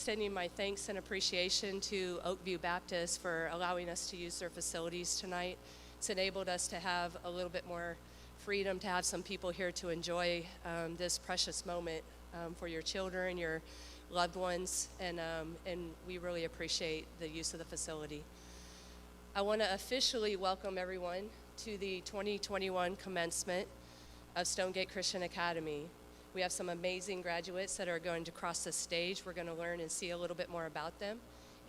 extending my thanks and appreciation to Oakview Baptist for allowing us to use their facilities tonight. It's enabled us to have a little bit more freedom to have some people here to enjoy this precious moment for your children, your loved ones, and we really appreciate the use of the facility. I want to officially welcome everyone to the 2021 commencement of Stonegate Christian Academy. We have some amazing graduates that are going to cross the stage. We're going to learn and see a little bit more about them.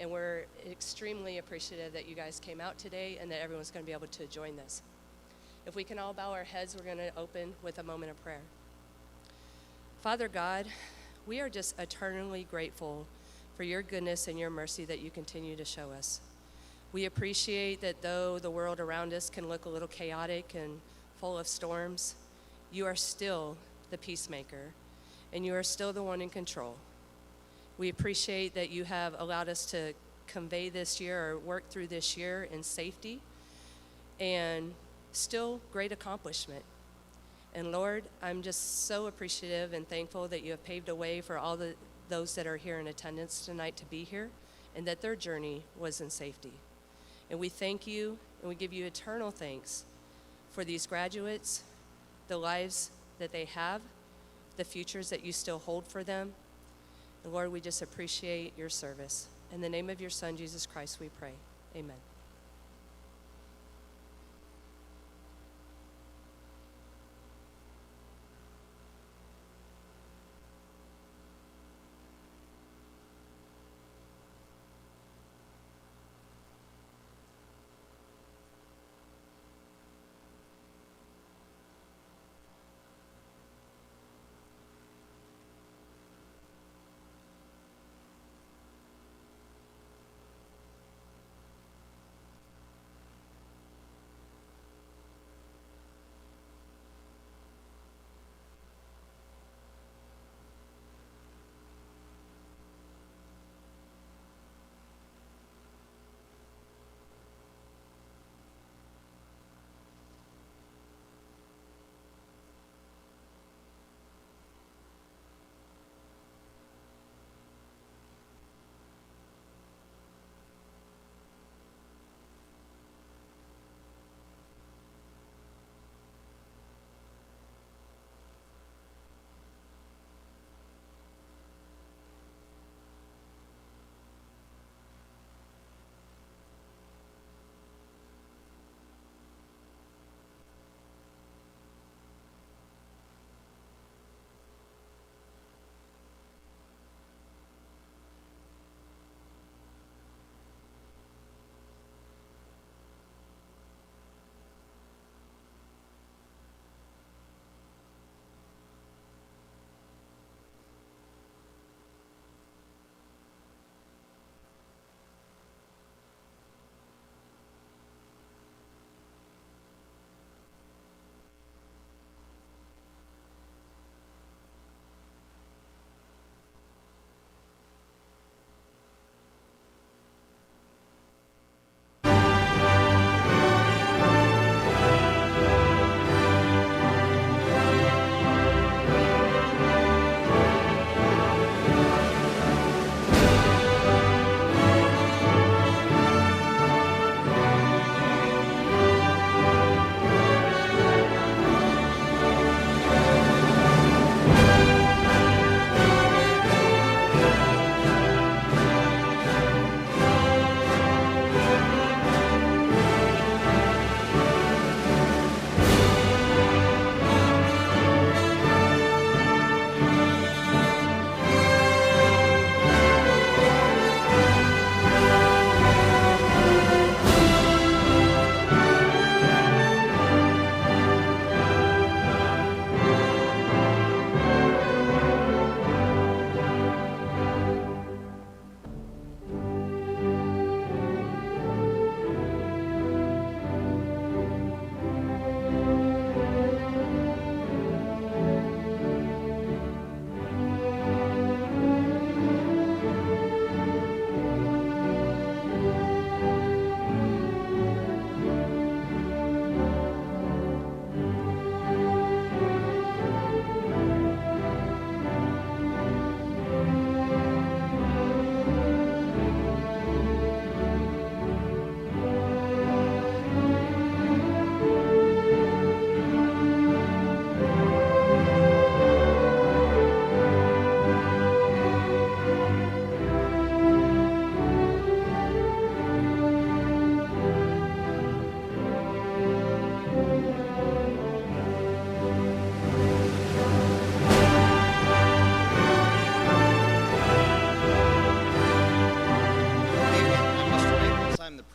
And we're extremely appreciative that you guys came out today and that everyone's going to be able to join this. If we can all bow our heads, we're going to open with a moment of prayer. Father God, we are just eternally grateful for your goodness and your mercy that you continue to show us. We appreciate that though the world around us can look a little chaotic and full of storms, you are still the peacemaker, and you are still the one in control. We appreciate that you have allowed us to convey this year or work through this year in safety and still great accomplishment. And Lord, I'm just so appreciative and thankful that you have paved a way for all those that are here in attendance tonight to be here and that their journey was in safety. And we thank you and we give you eternal thanks for these graduates, the lives that they have, the futures that you still hold for them. And Lord, we just appreciate your service. In the name of your Son, Jesus Christ, we pray. Amen.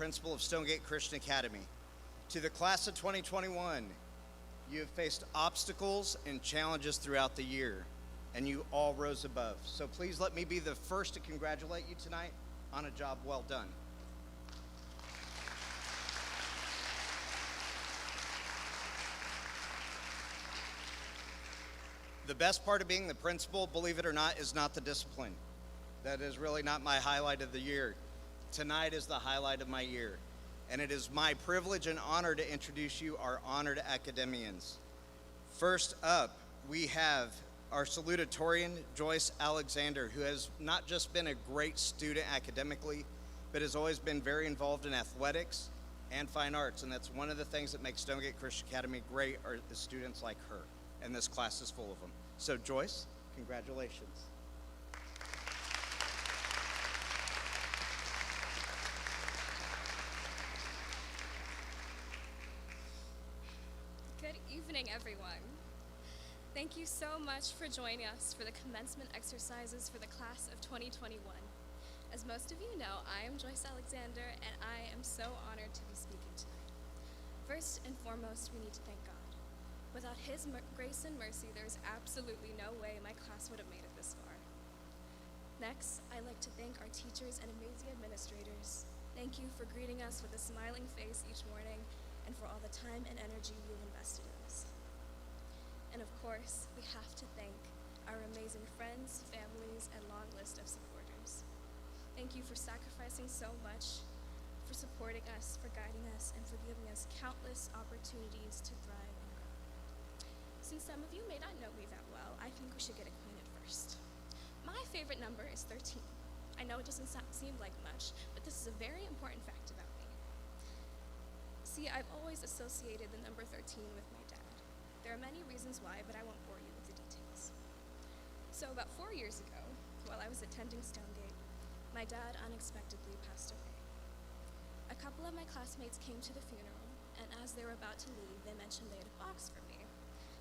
principal of Stonegate Christian Academy. To the class of 2021, you have faced obstacles and challenges throughout the year, and you all rose above. So please let me be the first to congratulate you tonight on a job well done. The best part of being the principal, believe it or not, is not the discipline. That is really not my highlight of the year. Tonight is the highlight of my year. And it is my privilege and honor to introduce you our honored academians. First up, we have our salutatorian, Joyce Alexander, who has not just been a great student academically, but has always been very involved in athletics and fine arts. And that's one of the things that makes Stonegate Christian Academy great, are the students like her. And this class is full of them. So Joyce, congratulations. Good evening, everyone. Thank you so much for joining us for the commencement exercises for the class of 2021. As most of you know, I am Joyce Alexander, and I am so honored to be speaking tonight. First and foremost, we need to thank God. Without His grace and mercy, there is absolutely no way my class would have made it this far. Next, I'd like to thank our teachers and amazing administrators. Thank you for greeting us with a smiling face each morning, and for all the time and energy you've invested in us. And of course, we have to thank our amazing friends, families, and long list of supporters. Thank you for sacrificing so much, for supporting us, for guiding us, and for giving us countless opportunities to thrive and grow. Since some of you may not know me that well, I think we should get acquainted first. My favorite number is 13. I know it doesn't seem like much, but this is a very important fact about me. See, I've always associated the number 13 with my dad. There are many reasons why, but I won't bore you with the details. So about 4 years ago, while I was attending Stonegate, my dad unexpectedly passed away. A couple of my classmates came to the funeral, and as they were about to leave, they mentioned they had a box for me.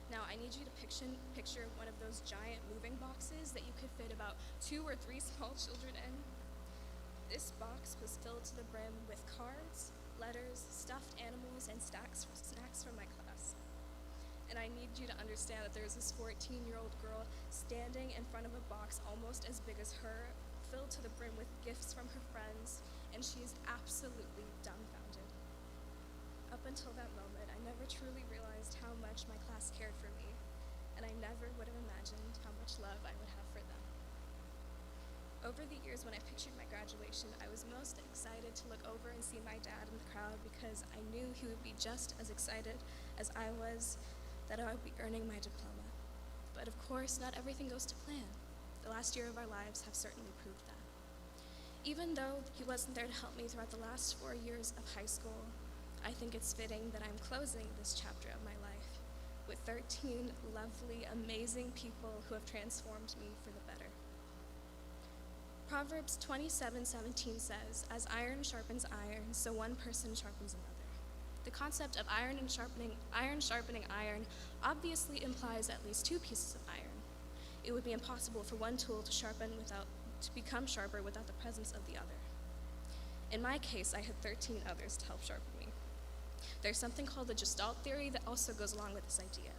Now, I need you to picture one of those giant moving boxes that you could fit about 2 or 3 small children in. This box was filled to the brim with cards, letters, stuffed animals, and snacks from my class. And I need you to understand that there's this 14-year-old girl standing in front of a box almost as big as her, filled to the brim with gifts from her friends, and she is absolutely dumbfounded. Up until that moment, I never truly realized how much my class cared for me, and I never would have imagined how much love I would have for them. Over the years when I pictured my graduation, I was most excited to look over and see my dad in the crowd because I knew he would be just as excited as I was that I would be earning my diploma. But of course, not everything goes to plan. The last year of our lives have certainly proved that. Even though he wasn't there to help me throughout the last 4 years of high school, I think it's fitting that I'm closing this chapter of my life with 13 lovely, amazing people who have transformed me for the better. Proverbs 27:17 says, "As iron sharpens iron, so one person sharpens another." The concept of iron sharpening iron obviously implies at least 2 pieces of iron. It would be impossible for one tool to become sharper without the presence of the other. In my case, I had 13 others to help sharpen me. There's something called the Gestalt theory that also goes along with this idea.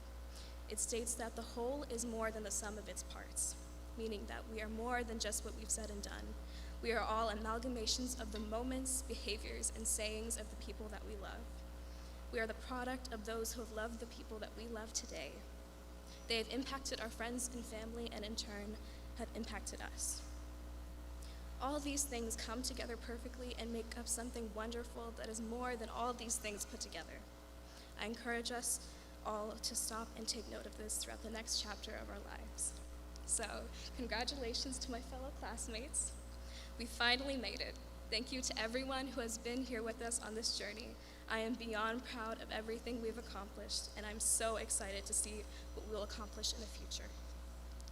It states that the whole is more than the sum of its parts, meaning that we are more than just what we've said and done. We are all amalgamations of the moments, behaviors, and sayings of the people that we love. We are the product of those who have loved the people that we love today. They have impacted our friends and family, and in turn, have impacted us. All these things come together perfectly and make up something wonderful that is more than all these things put together. I encourage us all to stop and take note of this throughout the next chapter of our lives. So, congratulations to my fellow classmates. We finally made it. Thank you to everyone who has been here with us on this journey. I am beyond proud of everything we've accomplished, and I'm so excited to see what we'll accomplish in the future.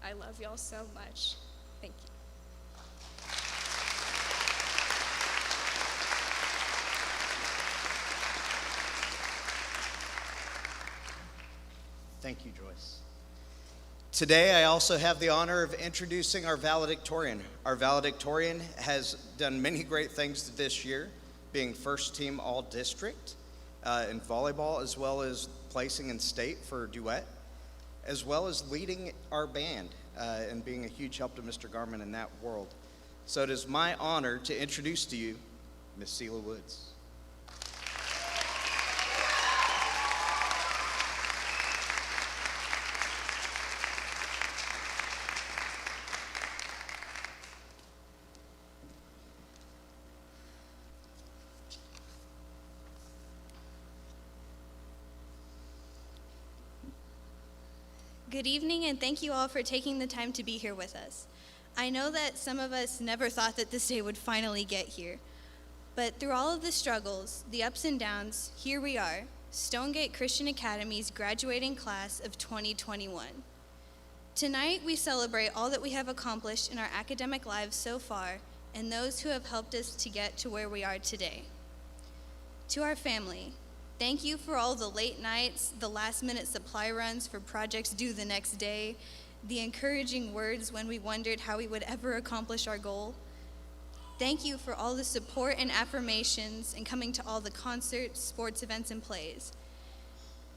I love y'all so much. Thank you. Thank you, Joyce. Today, I also have the honor of introducing our valedictorian. Our valedictorian has done many great things this year, being first team all district in volleyball, as well as placing in state for duet, as well as leading our band and being a huge help to Mr. Garman in that world. So it is my honor to introduce to you Miss Seela Woods. Good evening, and thank you all for taking the time to be here with us. I know that some of us never thought that this day would finally get here, but through all of the struggles, the ups and downs, here we are, Stonegate Christian Academy's graduating class of 2021. Tonight, we celebrate all that we have accomplished in our academic lives so far and those who have helped us to get to where we are today. To our family, thank you for all the late nights, the last-minute supply runs for projects due the next day, the encouraging words when we wondered how we would ever accomplish our goal. Thank you for all the support and affirmations and coming to all the concerts, sports events, and plays.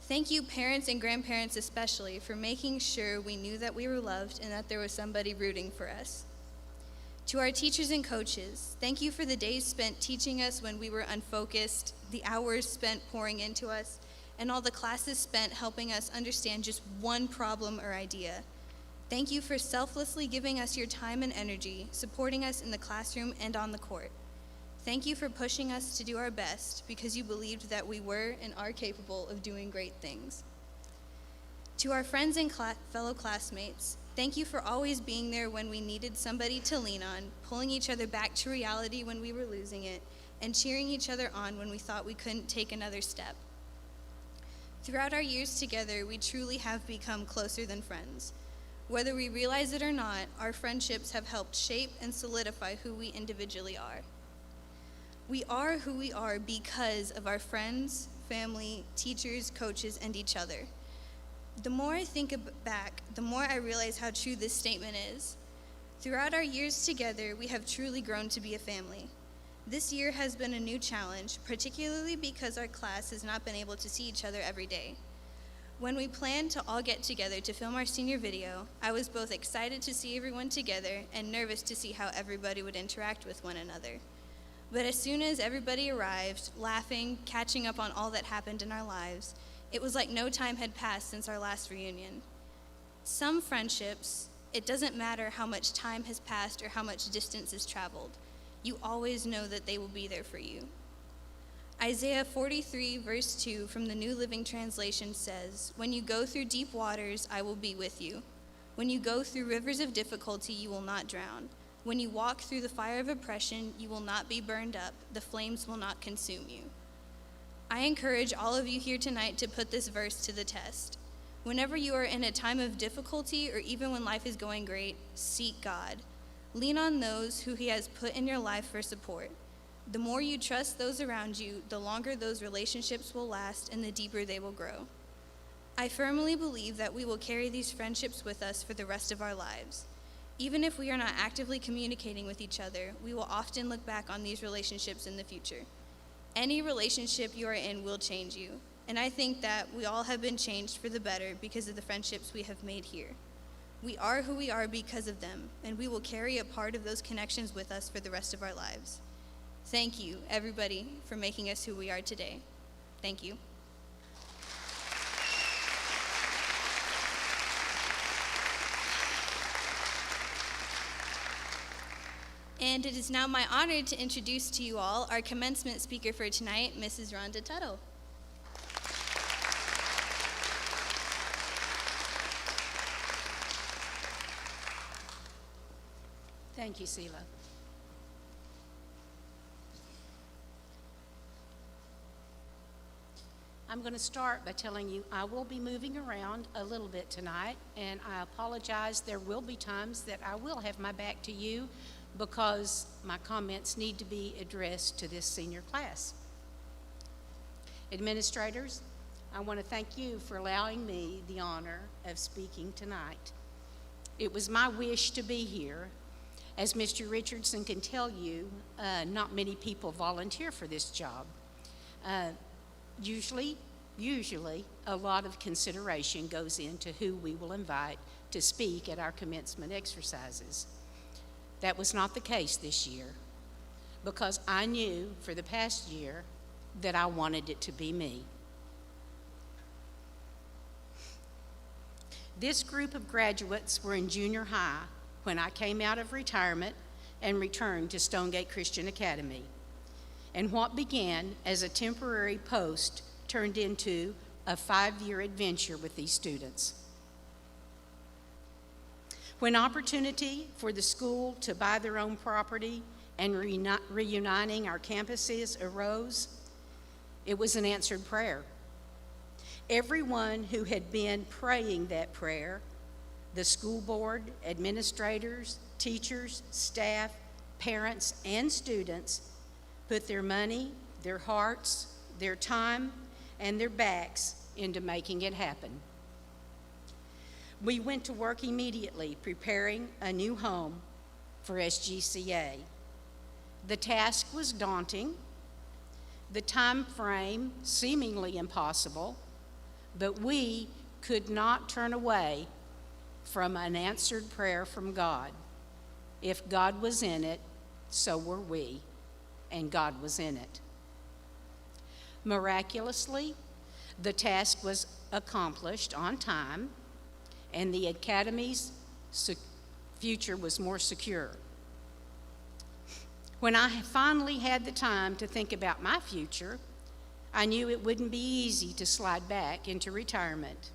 Thank you, parents and grandparents especially, for making sure we knew that we were loved and that there was somebody rooting for us. To our teachers and coaches, thank you for the days spent teaching us when we were unfocused, the hours spent pouring into us, and all the classes spent helping us understand just one problem or idea. Thank you for selflessly giving us your time and energy, supporting us in the classroom and on the court. Thank you for pushing us to do our best because you believed that we were and are capable of doing great things. To our friends and fellow classmates, thank you for always being there when we needed somebody to lean on, pulling each other back to reality when we were losing it, and cheering each other on when we thought we couldn't take another step. Throughout our years together, we truly have become closer than friends. Whether we realize it or not, our friendships have helped shape and solidify who we individually are. We are who we are because of our friends, family, teachers, coaches, and each other. The more I think back, the more I realize how true this statement is. Throughout our years together, we have truly grown to be a family. This year has been a new challenge, particularly because our class has not been able to see each other every day. When we planned to all get together to film our senior video, I was both excited to see everyone together and nervous to see how everybody would interact with one another. But as soon as everybody arrived, laughing, catching up on all that happened in our lives, it was like no time had passed since our last reunion. Some friendships, it doesn't matter how much time has passed or how much distance is traveled. You always know that they will be there for you. Isaiah 43, verse 2 from the New Living Translation says, "When you go through deep waters, I will be with you. When you go through rivers of difficulty, you will not drown. When you walk through the fire of oppression, you will not be burned up. The flames will not consume you." I encourage all of you here tonight to put this verse to the test. Whenever you are in a time of difficulty or even when life is going great, seek God. Lean on those who He has put in your life for support. The more you trust those around you, the longer those relationships will last and the deeper they will grow. I firmly believe that we will carry these friendships with us for the rest of our lives. Even if we are not actively communicating with each other, we will often look back on these relationships in the future. Any relationship you are in will change you, and I think that we all have been changed for the better because of the friendships we have made here. We are who we are because of them, and we will carry a part of those connections with us for the rest of our lives. Thank you, everybody, for making us who we are today. Thank you. And it is now my honor to introduce to you all our commencement speaker for tonight, Mrs. Rhonda Tuttle. Thank you, Seela. I'm going to start by telling you I will be moving around a little bit tonight, and I apologize. There will be times that I will have my back to you because my comments need to be addressed to this senior class. Administrators, I want to thank you for allowing me the honor of speaking tonight. It was my wish to be here, As Mr. Richardson can tell you, not many people volunteer for this job. Usually, a lot of consideration goes into who we will invite to speak at our commencement exercises. That was not the case this year, because I knew for the past year that I wanted it to be me. This group of graduates were in junior high when I came out of retirement and returned to Stonegate Christian Academy. And what began as a temporary post turned into a 5-year adventure with these students. When opportunity for the school to buy their own property and reuniting our campuses arose, it was an answered prayer. Everyone who had been praying that prayer, the school board, administrators, teachers, staff, parents, and students, put their money, their hearts, their time, and their backs into making it happen. We went to work immediately preparing a new home for SGCA. The task was daunting, the time frame seemingly impossible, but we could not turn away from an answered prayer from God. If God was in it, so were we, and God was in it. Miraculously, the task was accomplished on time, and the Academy's future was more secure. When I finally had the time to think about my future, I knew it wouldn't be easy to slide back into retirement.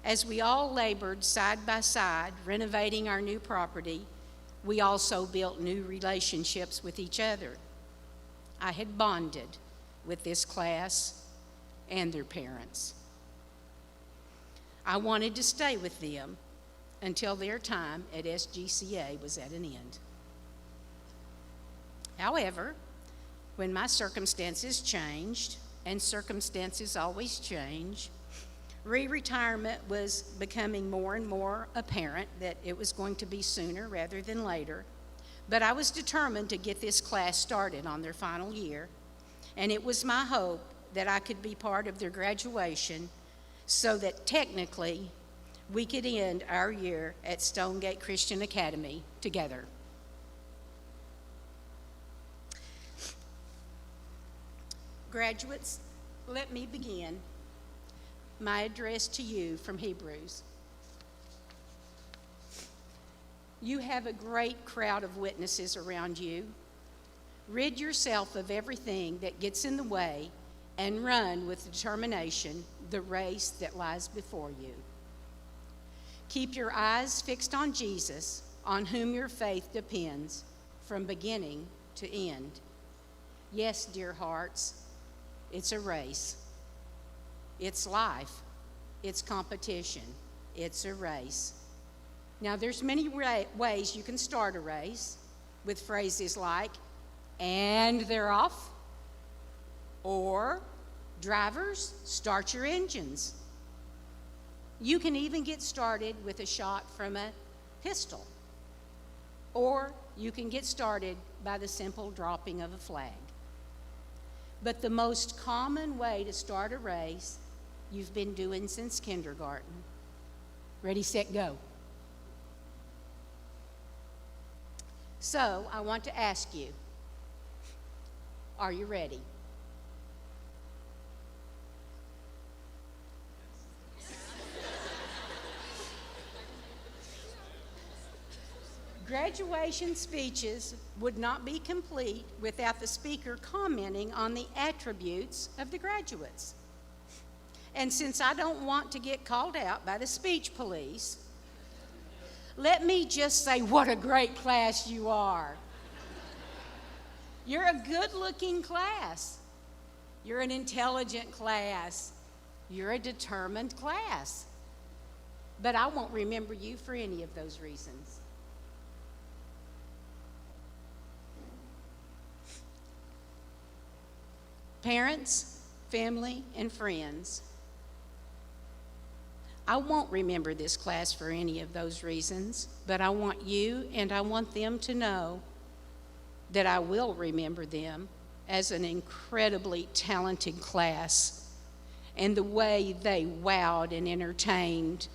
As we all labored side by side renovating our new property, we also built new relationships with each other. I had bonded with this class and their parents. I wanted to stay with them until their time at SGCA was at an end. However, when my circumstances changed, and circumstances always change, re-retirement was becoming more and more apparent that it was going to be sooner rather than later. But I was determined to get this class started on their final year, and it was my hope that I could be part of their graduation so that technically we could end our year at Stonegate Christian Academy together. Graduates, let me begin my address to you from Hebrews. You have a great crowd of witnesses around you. Rid yourself of everything that gets in the way and run with determination the race that lies before you. Keep your eyes fixed on Jesus, on whom your faith depends from beginning to end. Yes, dear hearts, it's a race. It's life. It's competition. It's a race. Now, there's many ways you can start a race with phrases like, and they're off, or drivers, start your engines. You can even get started with a shot from a pistol, or you can get started by the simple dropping of a flag. But the most common way to start a race you've been doing since kindergarten. Ready, set, go. So I want to ask you, are you ready? Graduation speeches would not be complete without the speaker commenting on the attributes of the graduates. And since I don't want to get called out by the speech police, let me just say what a great class you are. You're a good-looking class. You're an intelligent class. You're a determined class. But I won't remember you for any of those reasons. Parents, family, and friends, I won't remember this class for any of those reasons, but I want you and I want them to know that I will remember them as an incredibly talented class and the way they wowed and entertained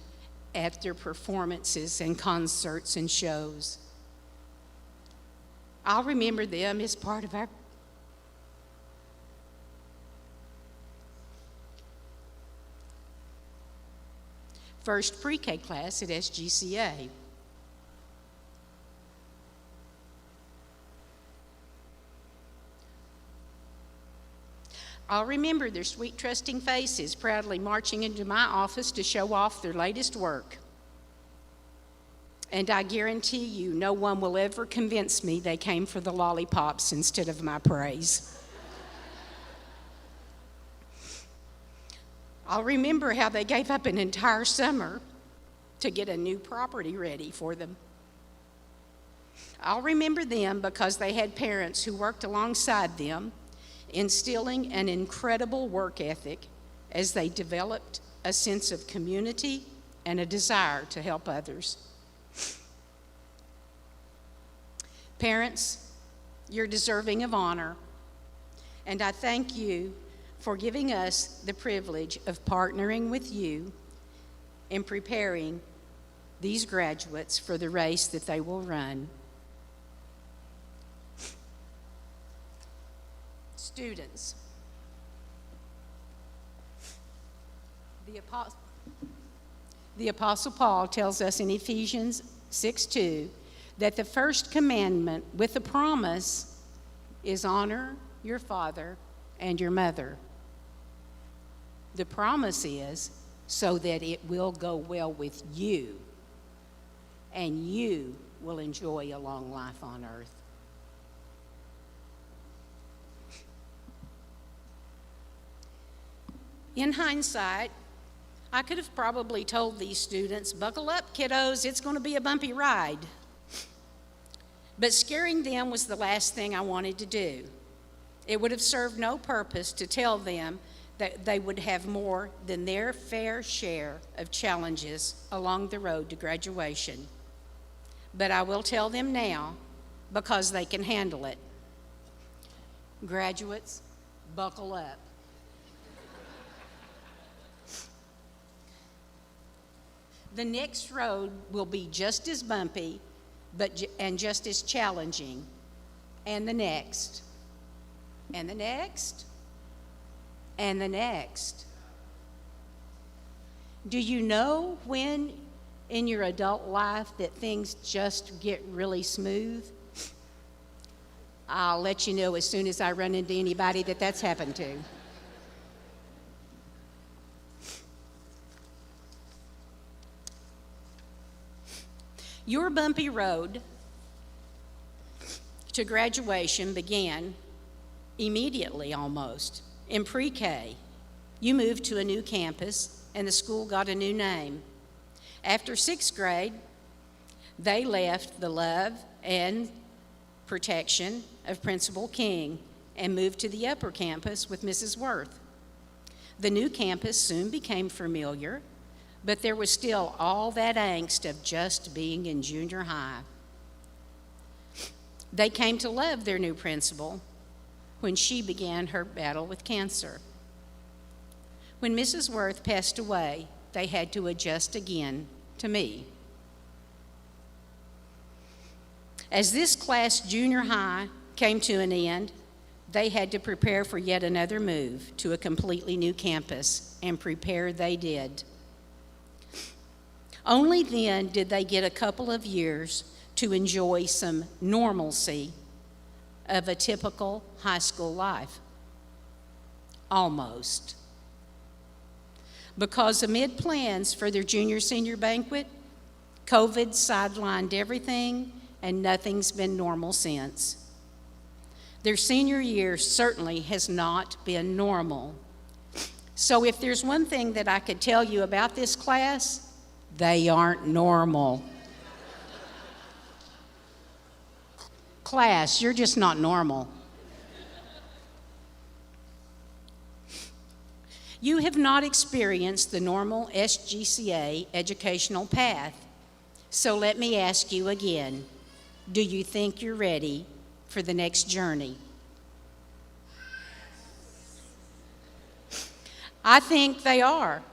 at their performances and concerts and shows. I'll remember them as part of our first pre-K class at SGCA. I'll remember their sweet, trusting faces proudly marching into my office to show off their latest work. And I guarantee you, no one will ever convince me they came for the lollipops instead of my praise. I'll remember how they gave up an entire summer to get a new property ready for them. I'll remember them because they had parents who worked alongside them, instilling an incredible work ethic as they developed a sense of community and a desire to help others. Parents, you're deserving of honor, and I thank you for giving us the privilege of partnering with you in preparing these graduates for the race that they will run. Students, the Apostle Paul tells us in Ephesians 6:2 that the first commandment with the promise is honor your father and your mother. The promise is so that it will go well with you and you will enjoy a long life on earth. In hindsight, I could have probably told these students, buckle up, kiddos, it's going to be a bumpy ride. But scaring them was the last thing I wanted to do. It would have served no purpose to tell them that they would have more than their fair share of challenges along the road to graduation. But I will tell them now because they can handle it. Graduates, buckle up. The next road will be just as bumpy and just as challenging, and the next, and the next, and the next. Do you know when in your adult life that things just get really smooth? I'll let you know as soon as I run into anybody that that's happened to. Your bumpy road to graduation began immediately almost. In pre-K, you moved to a new campus and the school got a new name. After sixth grade, they left the love and protection of Principal King and moved to the upper campus with Mrs. Worth. The new campus soon became familiar, but there was still all that angst of just being in junior high. They came to love their new principal when she began her battle with cancer. When Mrs. Worth passed away, they had to adjust again to me. As this class, junior high, came to an end, they had to prepare for yet another move to a completely new campus, and prepare they did. Only then did they get a couple of years to enjoy some normalcy of a typical high school life. Almost. Because amid plans for their junior-senior banquet, COVID sidelined everything, and nothing's been normal since. Their senior year certainly has not been normal. So if there's one thing that I could tell you about this class, they aren't normal. Class, you're just not normal. You have not experienced the normal SGCA educational path. So let me ask you again, do you think you're ready for the next journey? I think they are.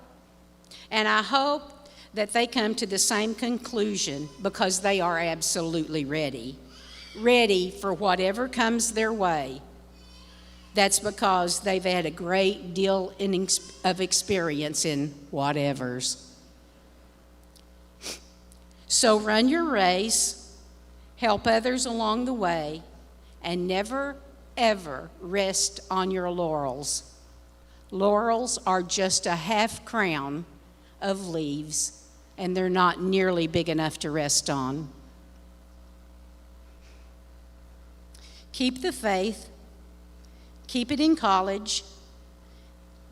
And I hope that they come to the same conclusion because they are absolutely ready. Ready for whatever comes their way. That's because they've had a great deal of experience in whatevers. So run your race, help others along the way, and never, ever rest on your laurels. Laurels are just a half crown of leaves, and they're not nearly big enough to rest on. Keep the faith, keep it in college,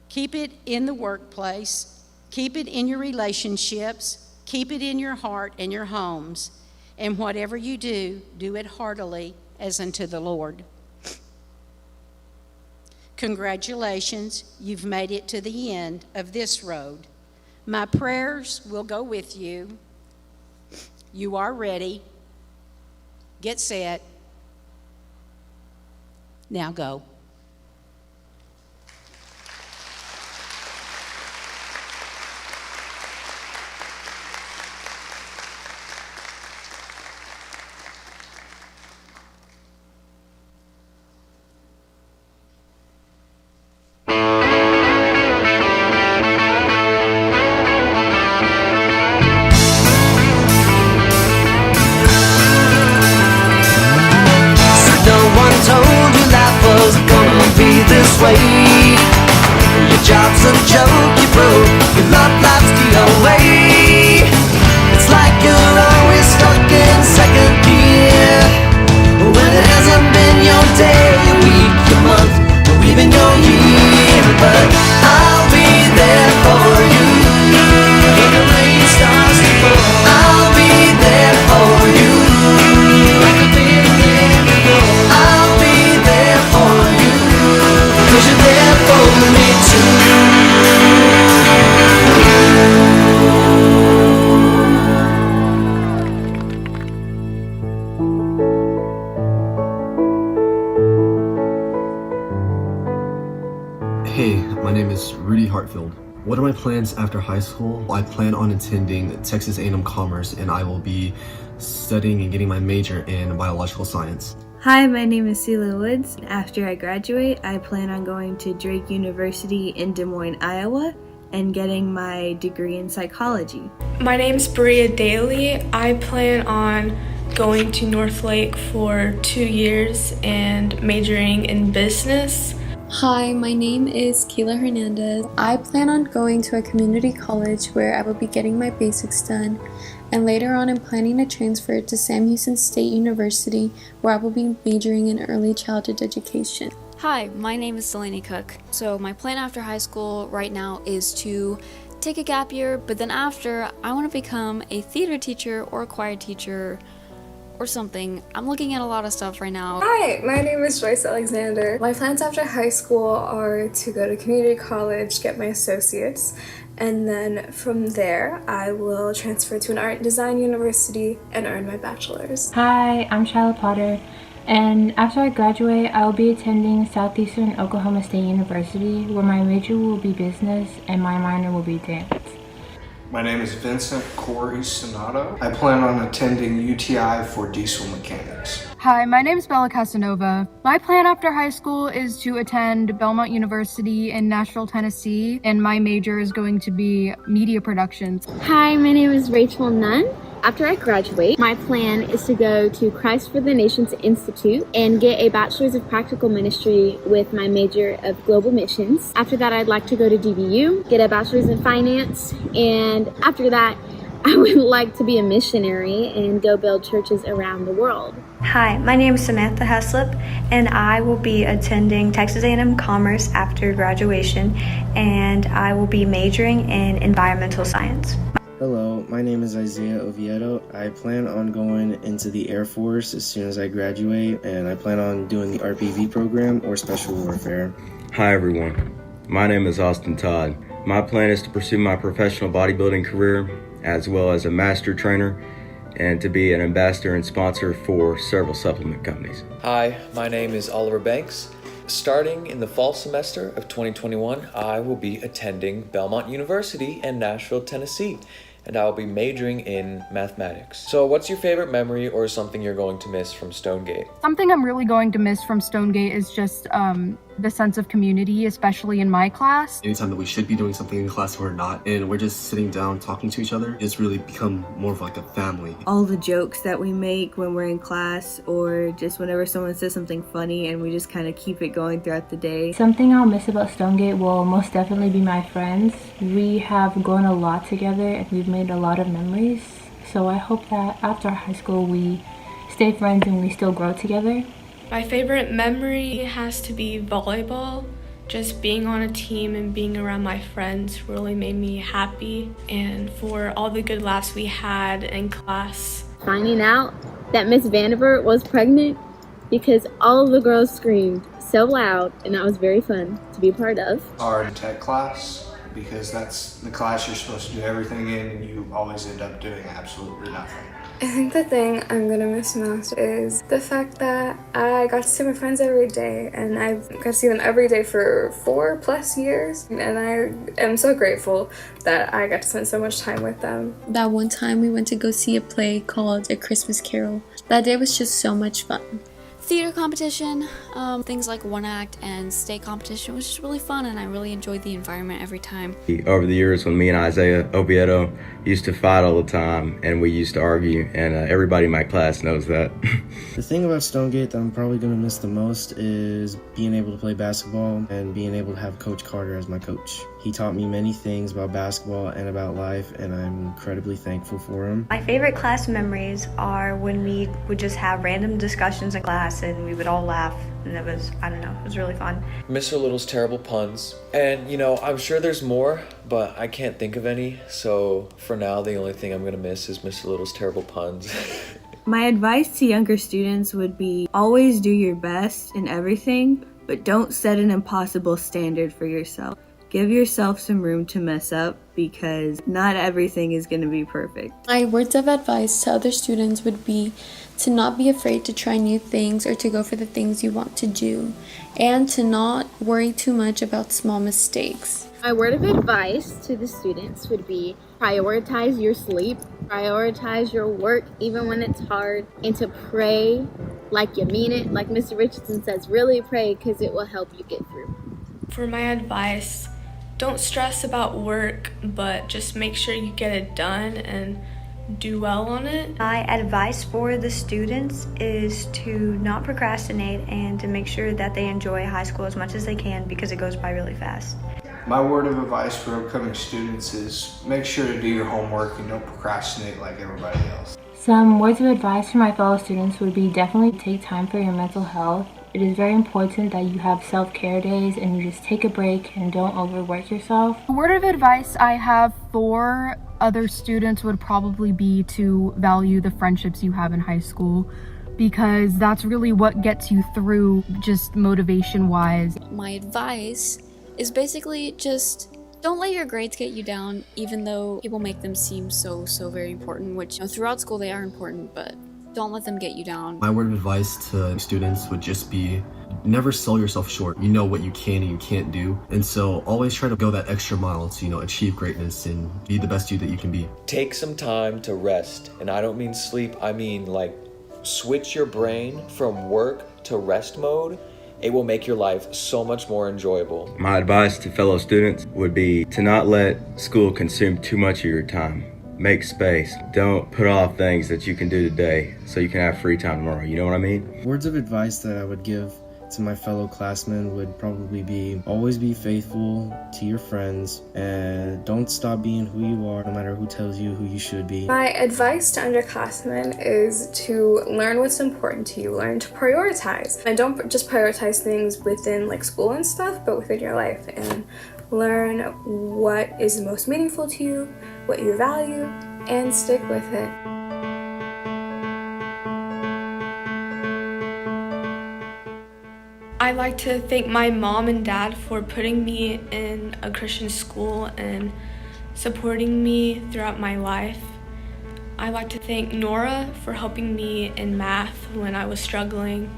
keep it in the workplace, keep it in your relationships, keep it in your heart and your homes, and whatever you do, do it heartily as unto the Lord. Congratulations, you've made it to the end of this road. My prayers will go with you. You are ready. Get set. Now go. Your job's a joke, you broke, your love life's the away. It's like you're always stuck in second gear, when it hasn't been your day, your week, your month, or even your year. But I'll be there for you when the rain starts to fall. I'll be there for you like I've been there before. I'll be there for you 'cause you're there for me too. Hey, my name is Rudy Hartfield. What are my plans after high school? I plan on attending Texas A&M Commerce, and I will be studying and getting my major in biological science. Hi, my name is Sela Woods. After I graduate, I plan on going to Drake University in Des Moines, Iowa, and getting my degree in psychology. My name's Bria Daly. I plan on going to Northlake for 2 years and majoring in business. Hi, my name is Keila Hernandez. I plan on going to a community college where I will be getting my basics done, and later on I'm planning to transfer to Sam Houston State University where I will be majoring in early childhood education. Hi, my name is Delaney Cook. So my plan after high school right now is to take a gap year, but then after I want to become a theater teacher or a choir teacher or something. I'm looking at a lot of stuff right now. Hi, my name is Joyce Alexander. My plans after high school are to go to community college, get my associates, and then from there I will transfer to an art and design university and earn my bachelor's. Hi, I'm Charlotte Potter, and after I graduate I will be attending Southeastern Oklahoma State University where my major will be business and my minor will be dance. My name is Vincent Corey Sonato. I plan on attending UTI for diesel mechanics. Hi, my name is Bella Casanova. My plan after high school is to attend Belmont University in Nashville, Tennessee, and my major is going to be media productions. Hi, my name is Rachel Nunn. After I graduate, my plan is to go to Christ for the Nations Institute and get a Bachelor's of Practical Ministry with my major of Global Missions. After that, I'd like to go to DBU, get a Bachelor's in Finance, and after that, I would like to be a missionary and go build churches around the world. Hi, my name is Samantha Heslop, and I will be attending Texas A&M Commerce after graduation, and I will be majoring in environmental science. Hello, my name is Isaiah Oviedo. I plan on going into the Air Force as soon as I graduate, and I plan on doing the RPV program or Special Warfare. Hi everyone, My name is Austin Todd. My plan is to pursue my professional bodybuilding career as well as a master trainer and to be an ambassador and sponsor for several supplement companies. Hi, my name is Oliver Banks. Starting in the fall semester of 2021, I will be attending Belmont University in Nashville, Tennessee, and I will be majoring in mathematics. So what's your favorite memory or something you're going to miss from Stonegate? Something I'm really going to miss from Stonegate is just the sense of community, especially in my class. Anytime that we should be doing something in class, we're not, and we're just sitting down talking to each other, it's really become more of like a family. All the jokes that we make when we're in class, or just whenever someone says something funny, and we just kind of keep it going throughout the day. Something I'll miss about Stonegate will most definitely be my friends. We have grown a lot together and we've made a lot of memories. So I hope that after high school we stay friends and we still grow together. My favorite memory has to be volleyball. Just being on a team and being around my friends really made me happy, and for all the good laughs we had in class. Finding out that Miss Vandiver was pregnant because all of the girls screamed so loud, and that was very fun to be a part of. Our tech class, because that's the class you're supposed to do everything in and you always end up doing absolutely nothing. I think the thing I'm gonna miss most is the fact that I got to see my friends every day, and I've got to see them every day for 4+ years, and I am so grateful that I got to spend so much time with them. That one time we went to go see a play called A Christmas Carol. That day was just so much fun. Theater competition, things like one act and state competition was just really fun, and I really enjoyed the environment every time. Over the years, when me and Isaiah Oviedo used to fight all the time and we used to argue, and everybody in my class knows that. The thing about Stonegate that I'm probably going to miss the most is being able to play basketball and being able to have Coach Carter as my coach. He taught me many things about basketball and about life, and I'm incredibly thankful for him. My favorite class memories are when we would just have random discussions in class and we would all laugh, and it was, I don't know, it was really fun. Mr. Little's terrible puns. And you know, I'm sure there's more, but I can't think of any. So for now, the only thing I'm gonna miss is Mr. Little's terrible puns. My advice to younger students would be always do your best in everything, but don't set an impossible standard for yourself. Give yourself some room to mess up, because not everything is going to be perfect. My words of advice to other students would be to not be afraid to try new things or to go for the things you want to do, and to not worry too much about small mistakes. My word of advice to the students would be prioritize your sleep, prioritize your work even when it's hard, and to pray like you mean it. Like Mr. Richardson says, really pray, because it will help you get through. For my advice, don't stress about work, but just make sure you get it done and do well on it. My advice for the students is to not procrastinate and to make sure that they enjoy high school as much as they can, because it goes by really fast. My word of advice for upcoming students is make sure to do your homework and don't procrastinate like everybody else. Some words of advice for my fellow students would be definitely take time for your mental health. It is very important that you have self-care days and you just take a break and don't overwork yourself. The word of advice I have for other students would probably be to value the friendships you have in high school, because that's really what gets you through, just motivation-wise. My advice is basically just don't let your grades get you down, even though people make them seem so very important, which, you know, throughout school they are important, but don't let them get you down. My word of advice to students would just be never sell yourself short. You know what you can and you can't do, and so always try to go that extra mile to, you know, achieve greatness and be the best you that you can be. Take some time to rest, and I don't mean sleep, I mean like switch your brain from work to rest mode. It will make your life so much more enjoyable. My advice to fellow students would be to not let school consume too much of your time. Make space. Don't put off things that you can do today so you can have free time tomorrow. You know what I mean? Words of advice that I would give to my fellow classmen would probably be always be faithful to your friends and don't stop being who you are, no matter who tells you who you should be. My advice to underclassmen is to learn what's important to you, learn to prioritize. And don't just prioritize things within like school and stuff, but within your life, and learn what is most meaningful to you, what you value, and stick with it. I'd like to thank my mom and dad for putting me in a Christian school and supporting me throughout my life. I'd like to thank Nora for helping me in math when I was struggling.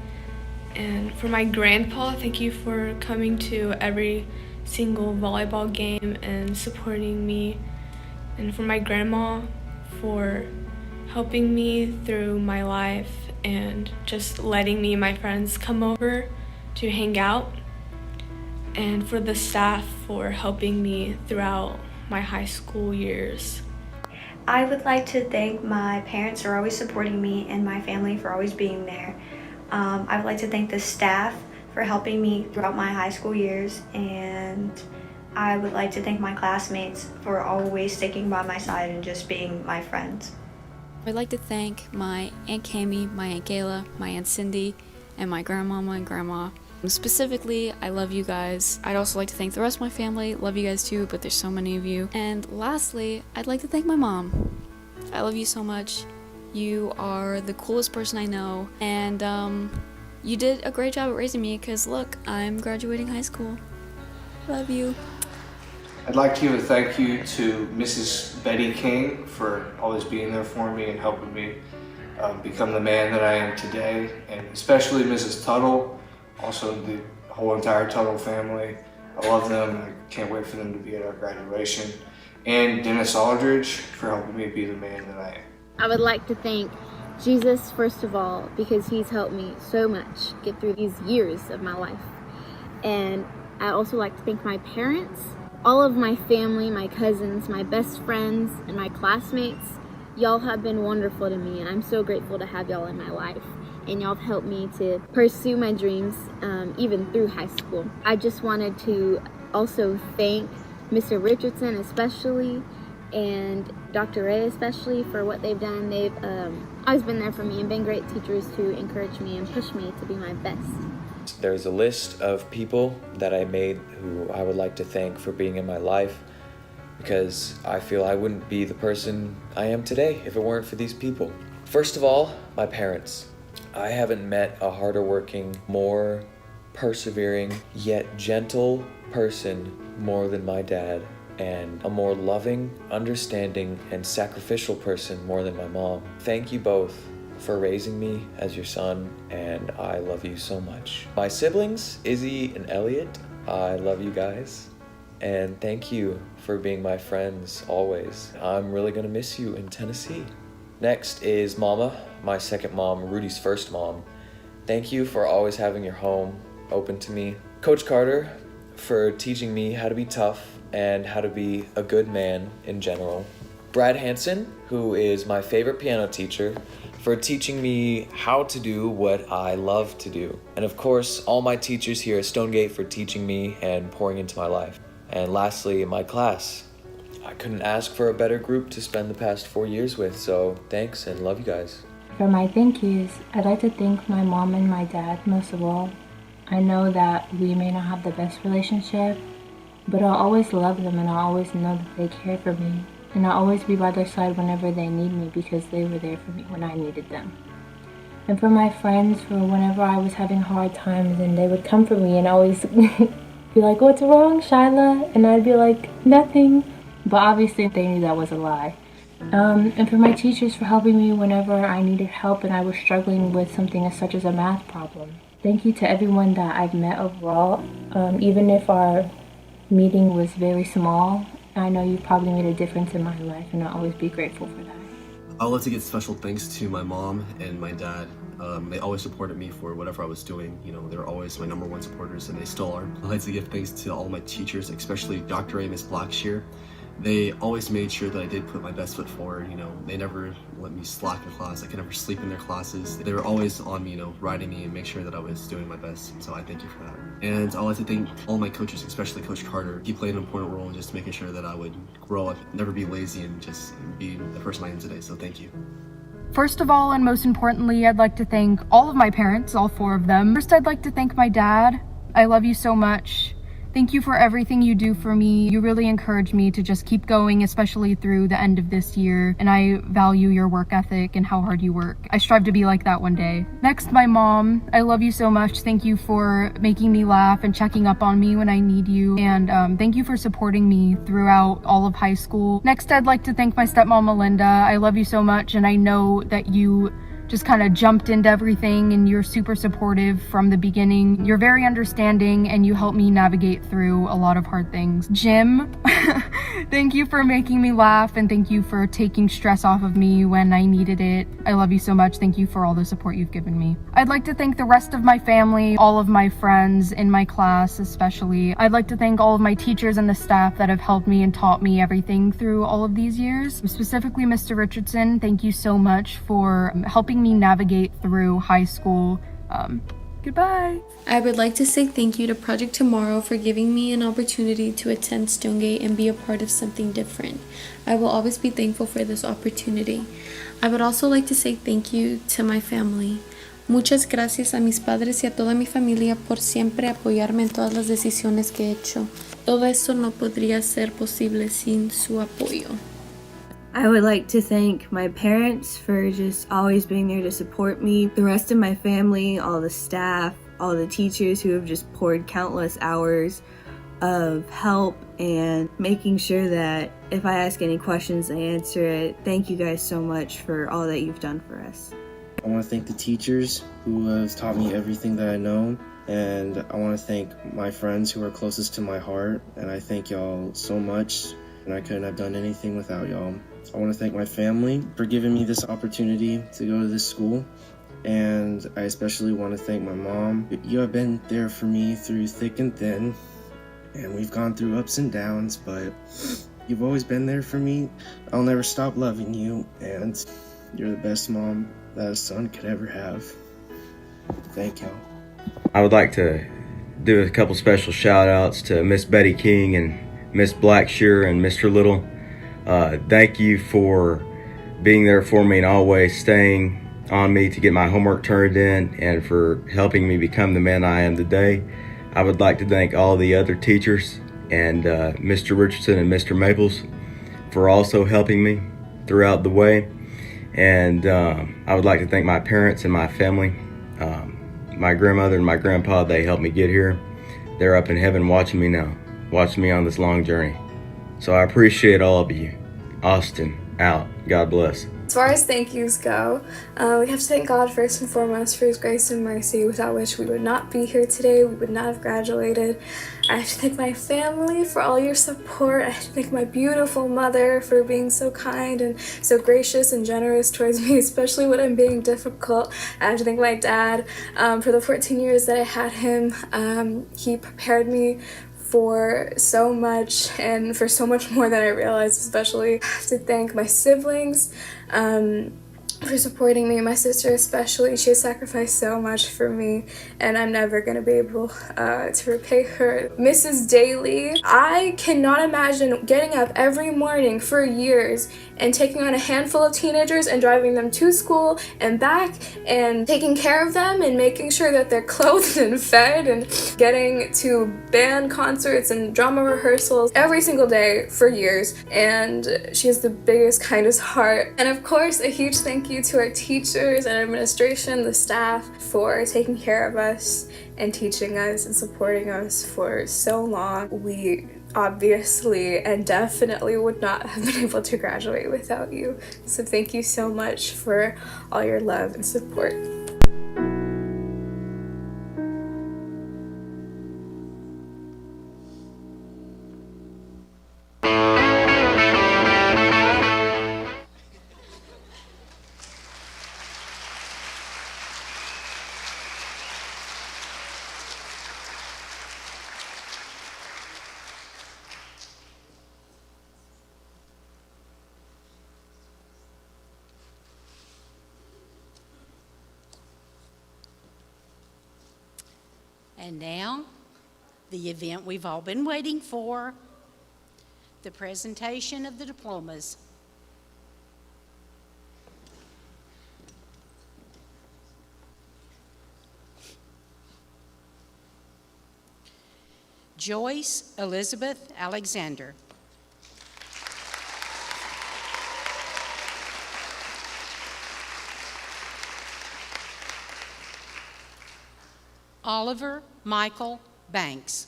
And for my grandpa, thank you for coming to every single volleyball game and supporting me. And for my grandma for helping me through my life and just letting me and my friends come over to hang out. And for the staff for helping me throughout my high school years. I would like to thank my parents for always supporting me and my family for always being there. I would like to thank the staff for helping me throughout my high school years, and I would like to thank my classmates for always sticking by my side and just being my friends. I'd like to thank my Aunt Cami, my Aunt Gayla, my Aunt Cindy, and my grandmama and grandma. Specifically, I love you guys. I'd also like to thank the rest of my family. Love you guys too, but there's so many of you. And lastly, I'd like to thank my mom. I love you so much. You are the coolest person I know, and you did a great job at raising me because look, I'm graduating high school. Love you. I'd like to give a thank you to Mrs. Betty King for always being there for me and helping me become the man that I am today, and especially Mrs. Tuttle, also the whole entire Tuttle family. I love them, and I can't wait for them to be at our graduation. And Dennis Aldridge for helping me be the man that I am. I would like to thank Jesus first of all, because he's helped me so much get through these years of my life. And I also like to thank my parents, all of my family, my cousins, my best friends, and my classmates. Y'all have been wonderful to me, and I'm so grateful to have y'all in my life. And y'all have helped me to pursue my dreams even through high school. I just wanted to also thank Mr. Richardson especially, and Dr. Ray especially for what they've done. They've always been there for me and been great teachers to encourage me and push me to be my best. There's a list of people that I made who I would like to thank for being in my life, because I feel I wouldn't be the person I am today if it weren't for these people. First of all, my parents. I haven't met a harder working, more persevering, yet gentle person more than my dad, and a more loving, understanding, and sacrificial person more than my mom. Thank you both for raising me as your son, and I love you so much. My siblings, Izzy and Elliot, I love you guys, and thank you for being my friends always. I'm really gonna miss you in Tennessee. Next is Mama, my second mom, Rudy's first mom. Thank you for always having your home open to me. Coach Carter, for teaching me how to be tough and how to be a good man in general. Brad Hansen, who is my favorite piano teacher, for teaching me how to do what I love to do. And of course, all my teachers here at Stonegate for teaching me and pouring into my life. And lastly, my class. I couldn't ask for a better group to spend the past 4 years with, so thanks and love you guys. For my thank yous, I'd like to thank my mom and my dad most of all. I know that we may not have the best relationship, but I'll always love them, and I'll always know that they care for me. And I'll always be by their side whenever they need me, because they were there for me when I needed them. And for my friends, for whenever I was having hard times and they would come for me and always be like, "What's wrong, Shyla?" And I'd be like, "Nothing." But obviously they knew that was a lie. And for my teachers for helping me whenever I needed help and I was struggling with something as such as a math problem. Thank you to everyone that I've met overall. Even if our meeting was very small, I know you probably made a difference in my life, and I'll always be grateful for that. I would like to give special thanks to my mom and my dad. They always supported me for whatever I was doing. You know, they were always my number one supporters, and they still are. I'd like to give thanks to all my teachers, especially Dr. A, Miss Blackshear. They always made sure that I did put my best foot forward. You know, they never let me slack in class. I could never sleep in their classes. They were always on me, you know, riding me and make sure that I was doing my best. So I thank you for that. And I'd like to thank all my coaches, especially Coach Carter. He played an important role in just making sure that I would grow up, never be lazy, and just be the person I am today. So thank you. First of all, and most importantly, I'd like to thank all of my parents, all 4 of them. First, I'd like to thank my dad. I love you so much. Thank you for everything you do for me. You really encourage me to just keep going, especially through the end of this year. And I value your work ethic and how hard you work. I strive to be like that one day. Next, my mom. I love you so much. Thank you for making me laugh and checking up on me when I need you. And thank you for supporting me throughout all of high school. Next, I'd like to thank my stepmom, Melinda. I love you so much, and I know that you just kind of jumped into everything and you're super supportive from the beginning. You're very understanding and you help me navigate through a lot of hard things. Jim, thank you for making me laugh and thank you for taking stress off of me when I needed it. I love you so much. Thank you for all the support you've given me. I'd like to thank the rest of my family, all of my friends in my class especially. I'd like to thank all of my teachers and the staff that have helped me and taught me everything through all of these years. Specifically, Mr. Richardson, thank you so much for helping me navigate through high school. Goodbye. I would like to say thank you to Project Tomorrow for giving me an opportunity to attend Stonegate and be a part of something different. I will always be thankful for this opportunity. I would also like to say thank you to my family. Muchas gracias a mis padres y a toda mi familia por siempre apoyarme en todas las decisiones que he hecho. Todo esto no podría ser posible sin su apoyo. I would like to thank my parents for just always being there to support me, the rest of my family, all the staff, all the teachers who have just poured countless hours of help and making sure that if I ask any questions, they answer it. Thank you guys so much for all that you've done for us. I want to thank the teachers who have taught me everything that I know, and I want to thank my friends who are closest to my heart, and I thank y'all so much, and I couldn't have done anything without y'all. I want to thank my family for giving me this opportunity to go to this school, and I especially want to thank my mom. You have been there for me through thick and thin, and we've gone through ups and downs, but you've always been there for me. I'll never stop loving you, and you're the best mom that a son could ever have. Thank y'all. I would like to do a couple special shout outs to Miss Betty King and Miss Blackshear and Mr. Little. Thank you for being there for me and always staying on me to get my homework turned in and for helping me become the man I am today. I would like to thank all the other teachers and Mr. Richardson and Mr. Maples for also helping me throughout the way. And I would like to thank my parents and my family. My grandmother and my grandpa, they helped me get here. They're up in heaven watching me now, watching me on this long journey. So I appreciate all of you. Austin, out. God bless. As far as thank yous go, we have to thank God first and foremost for His grace and mercy, without which we would not be here today. We would not have graduated. I have to thank my family for all your support. I have to thank my beautiful mother for being so kind and so gracious and generous towards me, especially when I'm being difficult. I have to thank my dad for the 14 years that I had him. He prepared me for so much and for so much more than I realized. Especially I have to thank my siblings for supporting me, my sister especially. She has sacrificed so much for me and I'm never going to be able to repay her. Mrs. Daly, I cannot imagine getting up every morning for years and taking on a handful of teenagers and driving them to school and back and taking care of them and making sure that they're clothed and fed and getting to band concerts and drama rehearsals every single day for years. And she has the biggest, kindest heart. And of course, a huge thank you to our teachers and administration, the staff, for taking care of us and teaching us and supporting us for so long. We obviously and definitely would not have been able to graduate without you. So thank you so much for all your love and support. And now, the event we've all been waiting for, the presentation of the diplomas. Joyce Elizabeth Alexander. Oliver Michael Banks.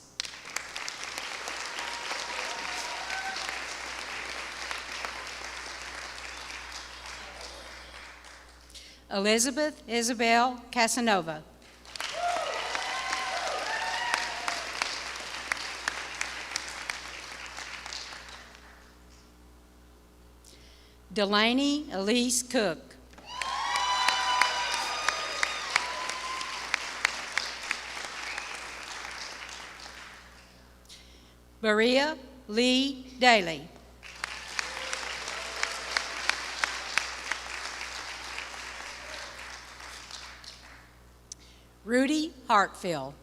Elizabeth Isabel Casanova. Delaney Elise Cook. Maria Lee Daly. Rudy Hartfield.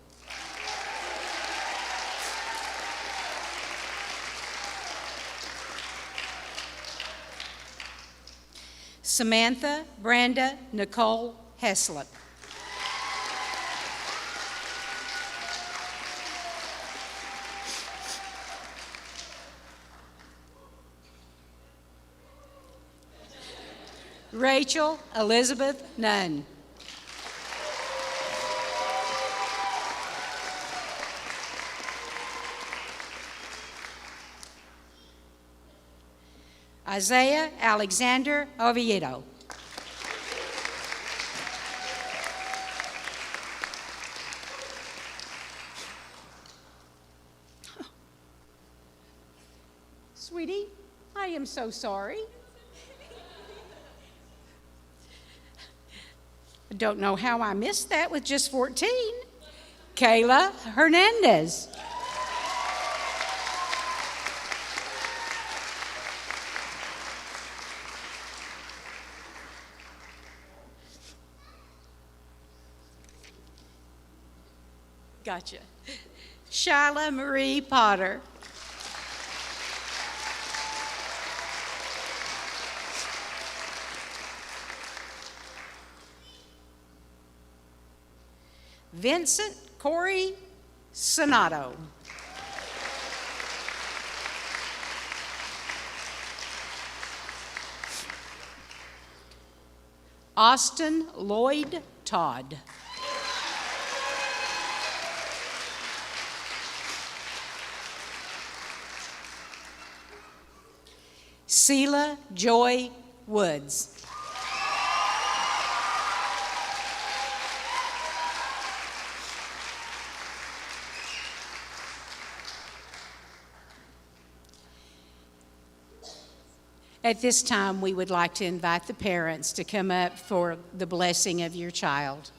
Samantha Branda Nicole Heslop. Rachel Elizabeth Nunn. Isaiah Alexander Oviedo. Sweetie, I am so sorry. I don't know how I missed that with just 14. Kayla Hernandez. Gotcha. Shyla Marie Potter. Vincent Corey Sonato. Austin Lloyd Todd. Seela Joy Woods. At this time, we would like to invite the parents to come up for the blessing of your child.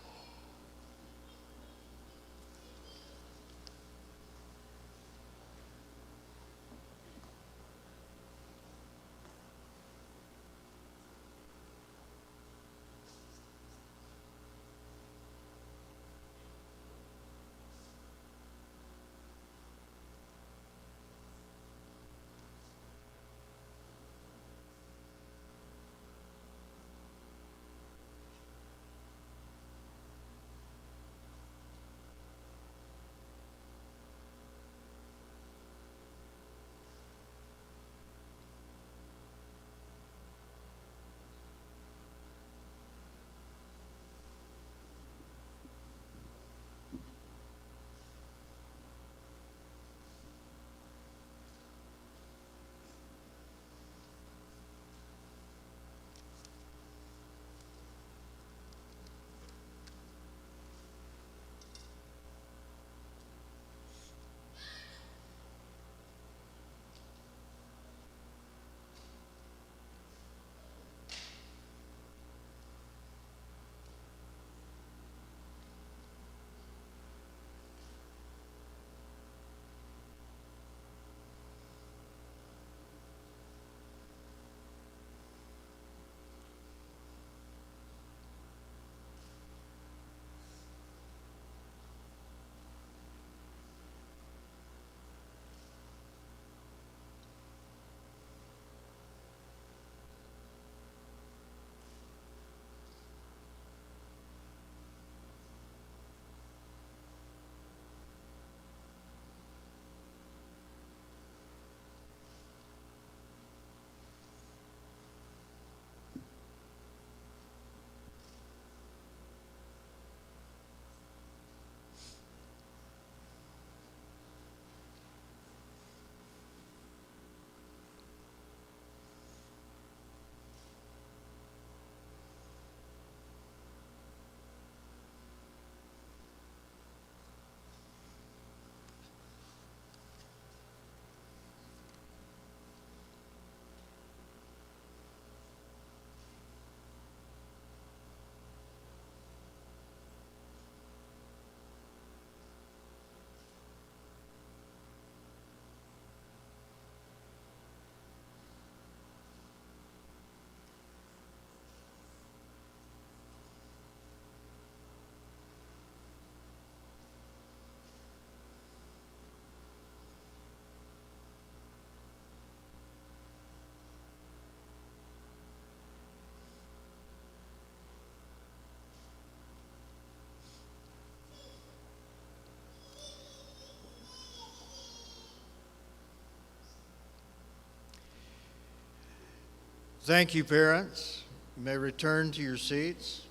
Thank you, parents. You may return to your seats.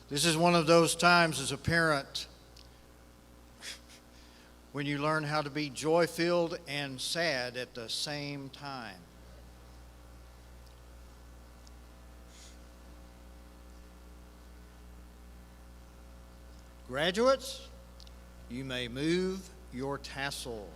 This is one of those times as a parent when you learn how to be joy-filled and sad at the same time. Graduates, you may move your tassel.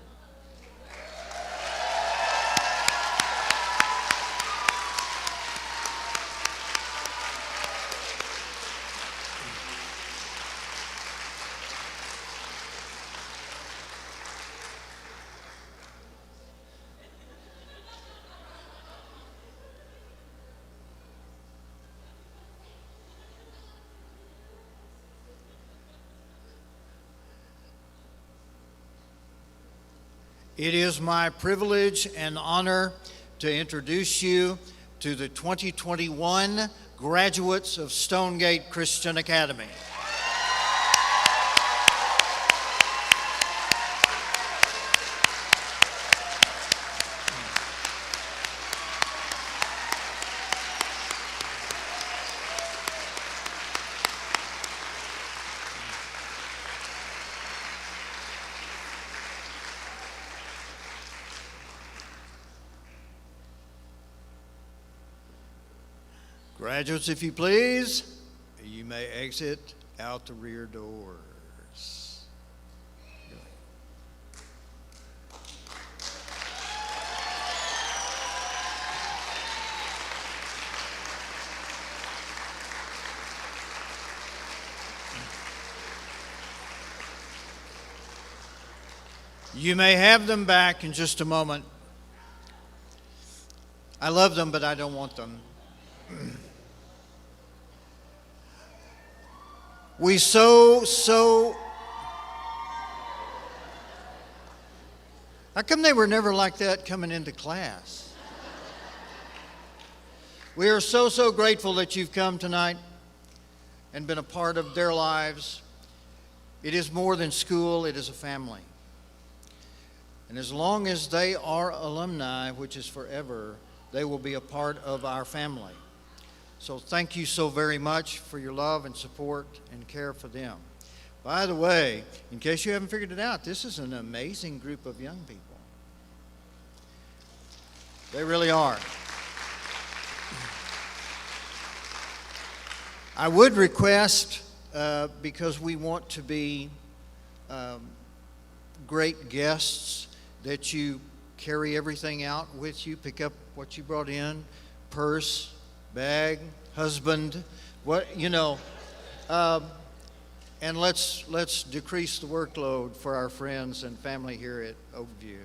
It is my privilege and honor to introduce you to the 2021 graduates of Stonegate Christian Academy. Graduates, if you please, you may exit out the rear doors. You may have them back in just a moment. I love them, but I don't want them. We so how come they were never like that coming into class? We are so grateful that you've come tonight and been a part of their lives. It is more than school, it is a family. And as long as they are alumni, which is forever, they will be a part of our family. So thank you so very much for your love and support and care for them. By the way, in case you haven't figured it out, this is an amazing group of young people. They really are. I would request, because we want to be great guests, that you carry everything out with you, pick up what you brought in, purse, bag, husband, and let's decrease the workload for our friends and family here at Oakview.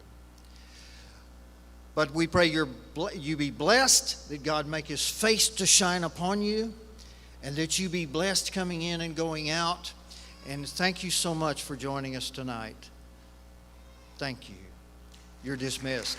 But we pray you be blessed, that God make his face to shine upon you, and that you be blessed coming in and going out. And thank you so much for joining us tonight. Thank you. You're dismissed.